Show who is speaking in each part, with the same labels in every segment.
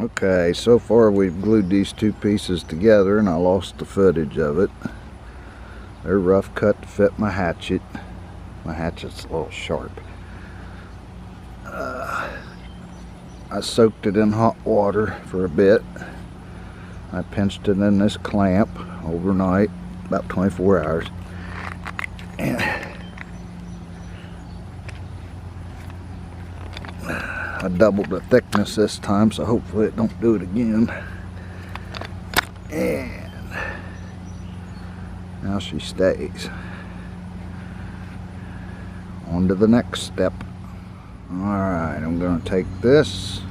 Speaker 1: Okay, so far we've glued these two pieces together and I lost the footage of it. They're rough cut to fit my hatchet. My hatchet's a little sharp. I soaked it in hot water for a bit. I pinched it in this clamp overnight, about 24 hours. And I doubled the thickness this time, so hopefully it don't do it again. And now she stays. On to the next step. Alright, I'm going to take this.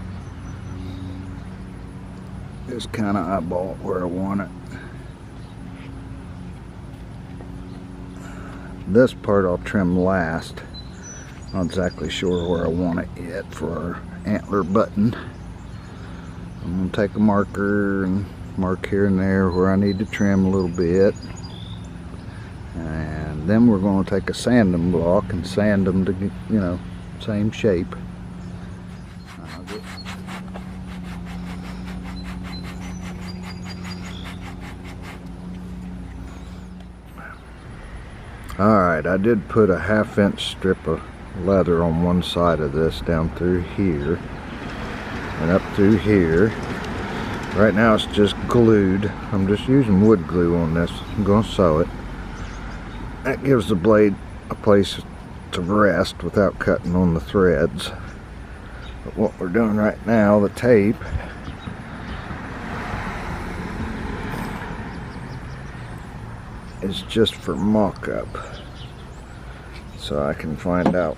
Speaker 1: Just kind of eyeball it where I want it. This part I'll trim last. Not exactly sure where I want it yet for our antler button. I'm going to take a marker and mark here and there where I need to trim a little bit. And then we're going to take a sanding block and sand them to, you know, same shape. Alright, I did put a 1/2 inch strip of leather on one side of this down through here and up through here. Right now it's just glued. I'm just using wood glue on this. I'm going to sew it. That gives the blade a place to rest without cutting on the threads. But what we're doing right now, the tape, is just for mock-up, so I can find out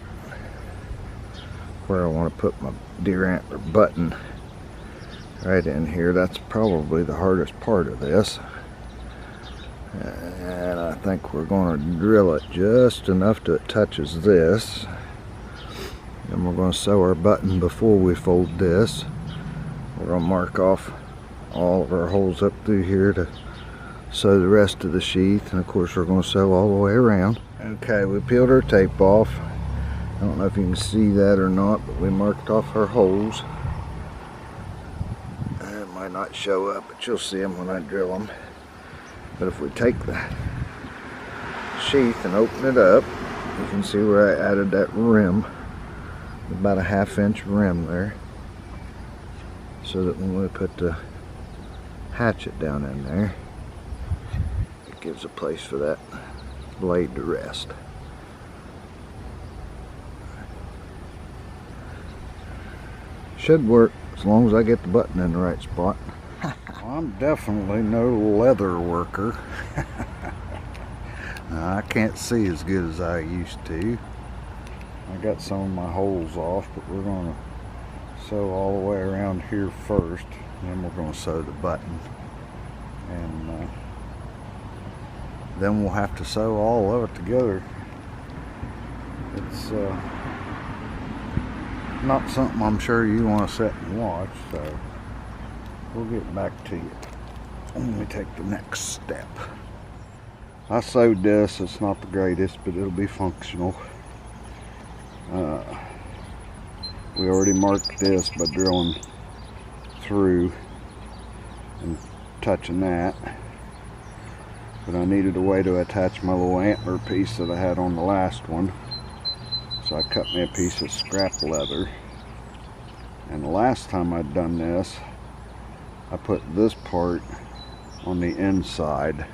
Speaker 1: where I want to put my deer antler button. Right in here. That's probably the hardest part of this, and I think we're going to drill it just enough till it touches this. Then we're going to sew our button before we fold this. We're going to mark off all of our holes up through here to sew the rest of the sheath, and of course we're going to sew all the way around. Okay, we peeled our tape off. I don't know if you can see that or not, but we marked off our holes. It might not show up, but you'll see them when I drill them. But if we take the sheath and open it up, you can see where I added that rim, about a 1/2 inch rim there, so that when we put the hatchet down in there, it gives a place for that blade to rest. Should work as long as I get the button in the right spot. Well, I'm definitely no leather worker. I can't see as good as I used to. I got some of my holes off, but we're going to sew all the way around here first, and then we're going to sew the button. And then we'll have to sew all of it together. It's not something I'm sure you want to sit and watch, so we'll get back to you when we take the next step. I sewed this. It's not the greatest, but it'll be functional. We already marked this by drilling through and touching that, but I needed a way to attach my little antler piece that I had on the last one, so I cut me a piece of scrap leather. And the last time I'd done this, I put this part on the inside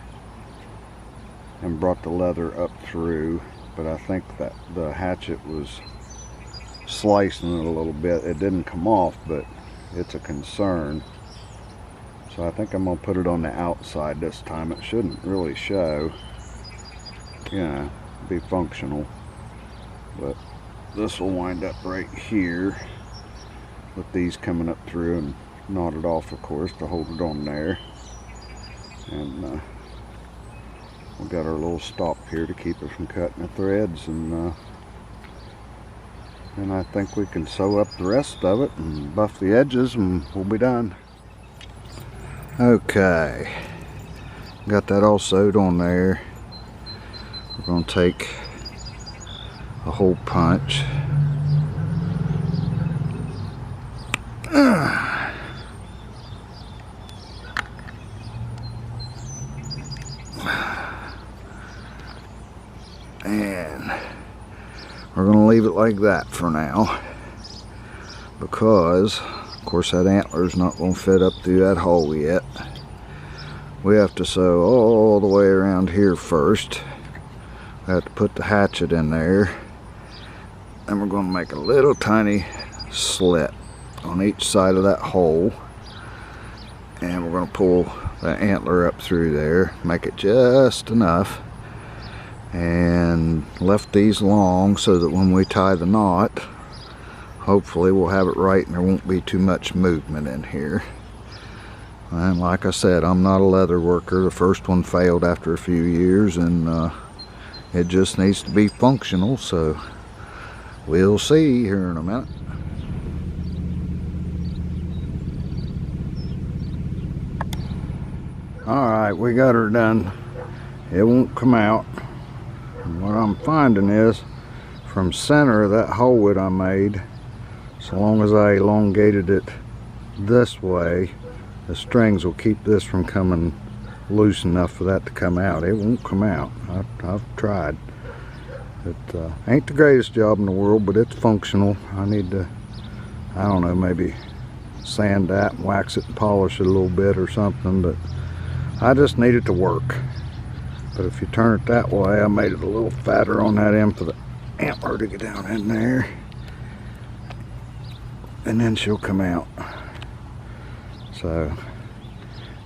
Speaker 1: and brought the leather up through, but I think that the hatchet was slicing it a little bit. It didn't come off, but it's a concern. So I think I'm going to put it on the outside this time. It shouldn't really show. Yeah, be functional. But this will wind up right here with these coming up through and knotted off, of course, to hold it on there. And we've got our little stop here to keep it from cutting the threads, and I think we can sew up the rest of it and buff the edges and we'll be done. Okay, got that all sewed on there. We're going to take a hole punch. And we're going to leave it like that for now, because of course that antler's not going to fit up through that hole yet. We have to sew all the way around here first. We have to put the hatchet in there, and we're going to make a little tiny slit on each side of that hole, and we're going to pull the antler up through there, make it just enough, and left these long so that when we tie the knot, hopefully we'll have it right and there won't be too much movement in here. And like I said, I'm not a leather worker. The first one failed after a few years, and it just needs to be functional, so we'll see here in a minute. Alright, we got her done. It won't come out. And what I'm finding is, from center of that hole that I made, so long as I elongated it this way, the strings will keep this from coming loose enough for that to come out. It won't come out. I've tried. It ain't the greatest job in the world, but it's functional. I need to, I don't know, maybe sand that and wax it and polish it a little bit or something, but I just need it to work. But if you turn it that way, I made it a little fatter on that end for the antler to get down in there, and then she'll come out. So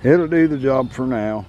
Speaker 1: it'll do the job for now.